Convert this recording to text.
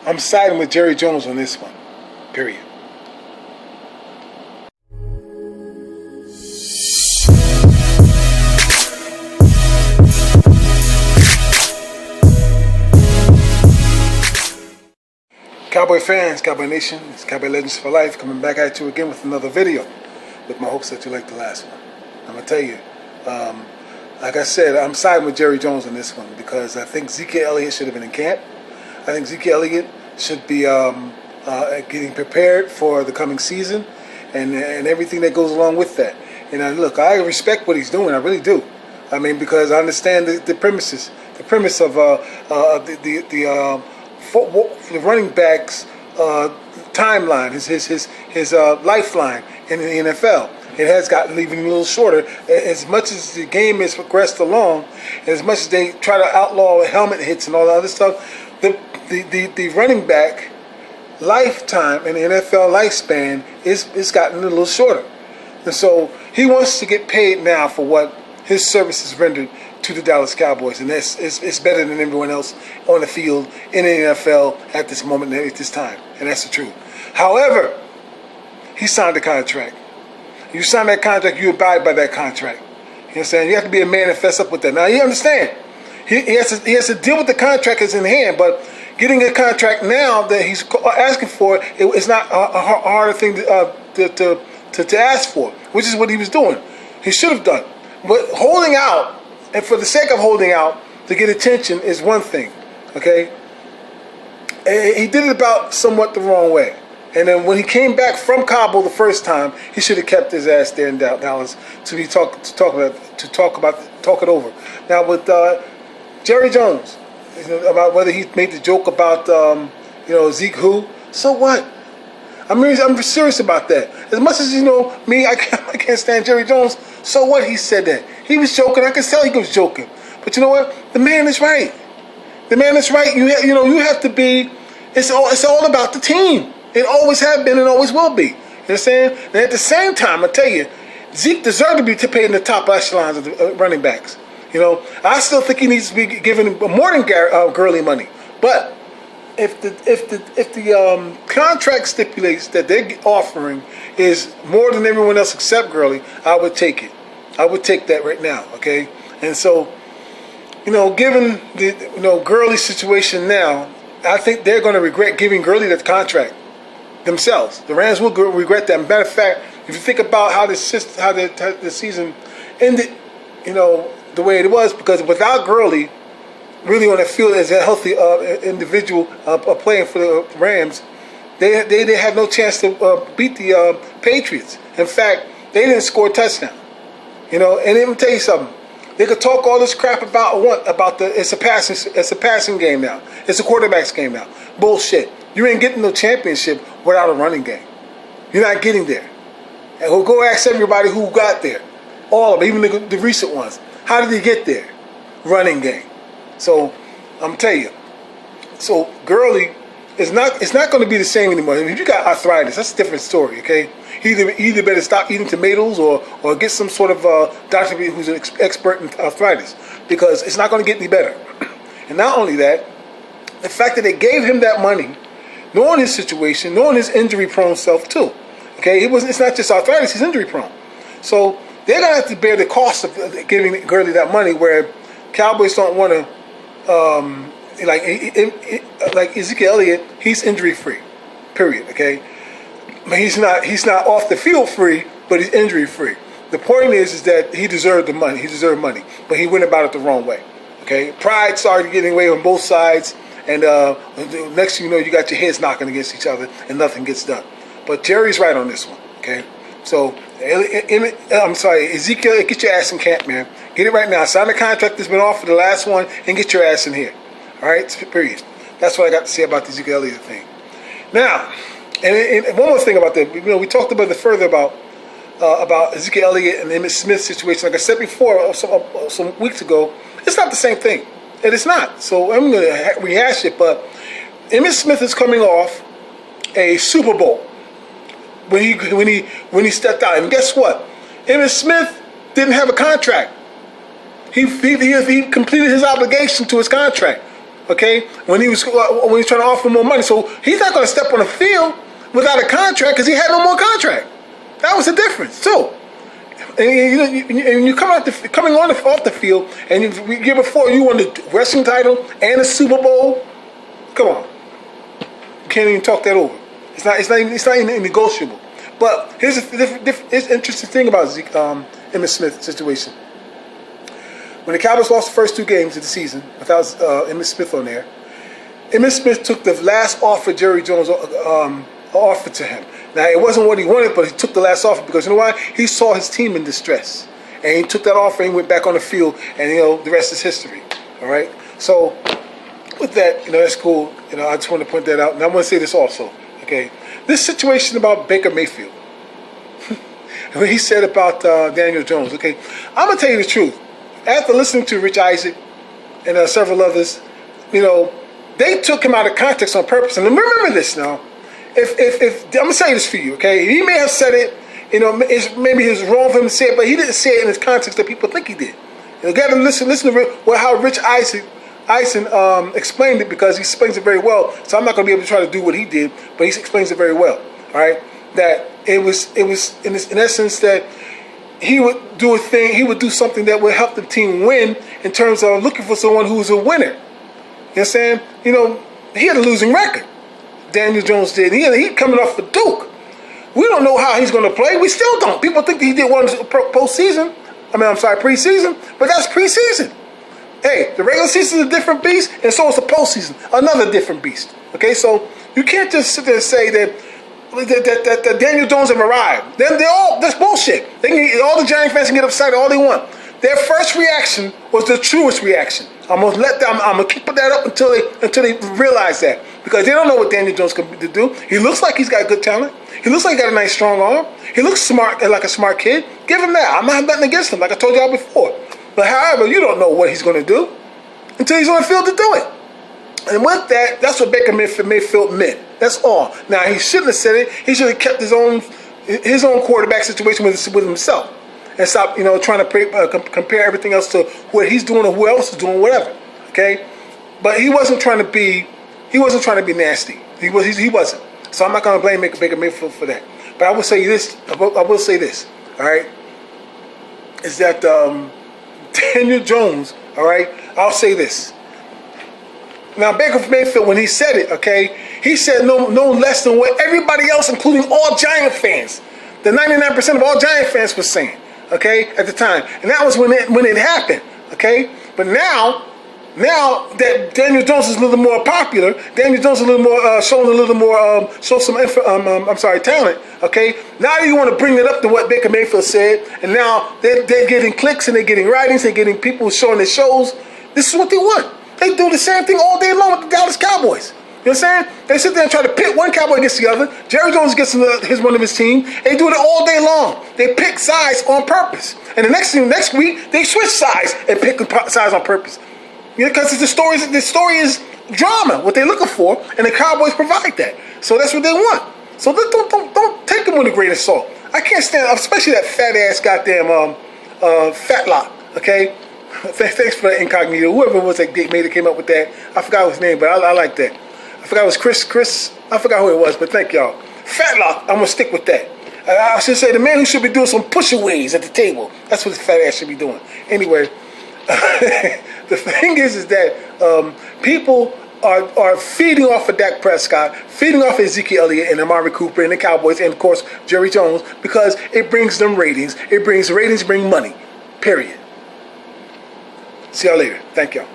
I'm siding with Jerry Jones on this one. Period. Cowboy fans, Cowboy Nation, it's Cowboy Legends for Life coming back at you again with another video with my hopes that you like the last one. I'm going to tell you, like I said, I'm siding with Jerry Jones on this one because I think Zeke Elliott should have been in camp. I think Zeke Elliott should be getting prepared for the coming season and everything that goes along with that. And look, I respect what he's doing, I really do. I mean, because I understand the premise of the running back's timeline, his lifeline in the NFL. It has gotten even a little shorter. As much as the game has progressed along, as much as they try to outlaw helmet hits and all the other stuff, the running back lifetime in the NFL lifespan is gotten a little shorter. And so he wants to get paid now for what his services rendered to the Dallas Cowboys, and it's better than everyone else on the field in the NFL at this moment, at this time, and that's the truth. However, he signed a contract. You sign that contract, you abide by that contract. You know what I'm saying? You have to be a man and fess up with that. Now, you understand, he has to deal with the contract that's in hand, but getting a contract now that he's asking for, it's not a harder thing to ask for, which is what he was doing. He should have done. But holding out, and for the sake of holding out to get attention is one thing, okay? He did it about somewhat the wrong way. And then when he came back from Kabul the first time, he should have kept his ass there in Dallas to talk it over. Now with Jerry Jones, about whether he made the joke about Zeke who, so what? I'm serious about that. As much as me, I can't stand Jerry Jones. So what? He said that he was joking. I can tell he was joking. But you know what? The man is right. The man is right. You have to be. It's all about the team. It always has been and always will be. You know what I'm saying? And at the same time, I tell you, Zeke deserved to be paid in the top echelons of the running backs. I still think he needs to be given more than Gurley money. But if the contract stipulates that they're offering is more than everyone else except Gurley, I would take it. I would take that right now, okay? And so, given the Gurley situation now, I think they're going to regret giving Gurley that contract themselves. The Rams will regret that. Matter of fact, if you think about how the season ended, the way it was, because without Gurley really on the field as a healthy individual playing for the Rams, they had no chance to beat the Patriots. In fact, they didn't score a touchdown. And let me tell you something. They could talk all this crap about it's a passing game now. It's a quarterback's game now. Bullshit. You ain't getting no championship without a running game. You're not getting there. And we'll go ask everybody who got there. All of them, even the recent ones. How did they get there? Running game. So I'm telling you. So Gurley it's not going to be the same anymore. If you got arthritis, that's a different story. Okay, either better stop eating tomatoes or get some sort of doctor who's an expert in arthritis, because it's not going to get any better. And not only that, the fact that they gave him that money, knowing his situation, knowing his injury-prone self too. Okay, it's not just arthritis; he's injury-prone. So they're gonna have to bear the cost of giving Gurley that money. Where Cowboys don't want to. Like Ezekiel Elliott, he's injury free, period. Okay, but he's not off the field free, but he's injury free. The point is that he deserved the money. He deserved money, but he went about it the wrong way. Okay, pride started getting away on both sides, and next thing you know, you got your heads knocking against each other, and nothing gets done. But Jerry's right on this one. Okay, so I'm sorry, Ezekiel, get your ass in camp, man. Get it right now. Sign the contract that's been offered, the last one, and get your ass in here. All right, period. That's what I got to say about the Ezekiel Elliott thing. Now, and one more thing about that. We talked about about Ezekiel Elliott and the Emmitt Smith situation. Like I said before, some weeks ago, it's not the same thing. It is not. So I'm going to rehash it. But Emmitt Smith is coming off a Super Bowl when he stepped out. And guess what? Emmitt Smith didn't have a contract. He completed his obligation to his contract. Okay, when he's trying to offer more money, so he's not going to step on the field without a contract because he had no more contract. That was the difference too. And you coming off the field, and the year before you won the wrestling title and the Super Bowl. Come on, you can't even talk that over. It's not even negotiable. But here's an interesting thing about Emmitt Smith's situation. When the Cowboys lost the first 2 games of the season without Emmitt Smith on there, Emmitt Smith took the last offer Jerry Jones offered to him. Now, it wasn't what he wanted, but he took the last offer because, you know why? He saw his team in distress. And he took that offer and went back on the field, and, the rest is history. All right? So, with that, that's cool. I just want to point that out. And I want to say this also, okay? This situation about Baker Mayfield, what he said about Daniel Jones, okay? I'm going to tell you the truth. After listening to Rich Eisen and several others, they took him out of context on purpose. And remember this now. If I'm gonna say this for you, okay? He may have said it, maybe it's wrong for him to say it, but he didn't say it in the context that people think he did. You got to listen to how Rich Eisen explained it, because he explains it very well. So I'm not gonna be able to try to do what he did, but he explains it very well. All right, that it was in essence that he would do a thing, he would do something that would help the team win in terms of looking for someone who's a winner. You know what I'm saying? He had a losing record. Daniel Jones did. He coming off the Duke. We don't know how he's going to play. We still don't. People think that he did one preseason, but that's preseason. Hey, the regular season is a different beast, and so is the postseason, another different beast. Okay, so you can't just sit there and say that Daniel Jones have arrived. That's bullshit. All the Giant fans can get upset all they want. Their first reaction was the truest reaction. I'm gonna keep that up until they realize that, because they don't know what Daniel Jones can do. He looks like he's got good talent. He looks like he got a nice strong arm. He looks smart, like a smart kid. Give him that. I'm not betting against him, like I told y'all before. But however, you don't know what he's gonna do until he's on the field to do it. And with that, that's what Baker Mayfield meant. That's all. Now, he shouldn't have said it. He should have kept his own quarterback situation with himself, and stop, trying to compare everything else to what he's doing or who else is doing whatever. Okay, but he wasn't trying to be nasty. He wasn't. So I'm not going to blame Baker Mayfield for that. But I will say this. All right, is that Daniel Jones? All right, I'll say this. Now, Baker Mayfield, when he said it, okay, he said no less than what everybody else, including all Giant fans, the 99% of all Giant fans was saying, okay, at the time. And that was when it happened, okay? But now that Daniel Jones is a little more popular, Daniel Jones is a little more, talent, okay? Now you want to bring it up to what Baker Mayfield said, and now they're getting clicks and they're getting writings, they're getting people showing their shows. This is what they want. They do the same thing all day long with the Dallas Cowboys. You know what I'm saying? They sit there and try to pit one Cowboy against the other. Jerry Jones gets one of his team. They do it all day long. They pick sides on purpose. And the next week, they switch sides and pick sides on purpose. Because the story is drama, what they're looking for, and the Cowboys provide that. So that's what they want. So don't take them with a grain of salt. I can't stand, especially that fat ass goddamn fat lock. Okay. Thanks for the incognito. Whoever it was that came up with that, I forgot his name, but I like that. I forgot it was Chris. I forgot who it was, but thank y'all. Fatlock, I'm gonna stick with that. I should say the man who should be doing some push-aways at the table. That's what the fat ass should be doing. Anyway, the thing is that people are feeding off of Dak Prescott, feeding off of Ezekiel Elliott and Amari Cooper and the Cowboys, and of course Jerry Jones, because it brings them ratings. It brings ratings, bring money. Period. See y'all later. Thank y'all.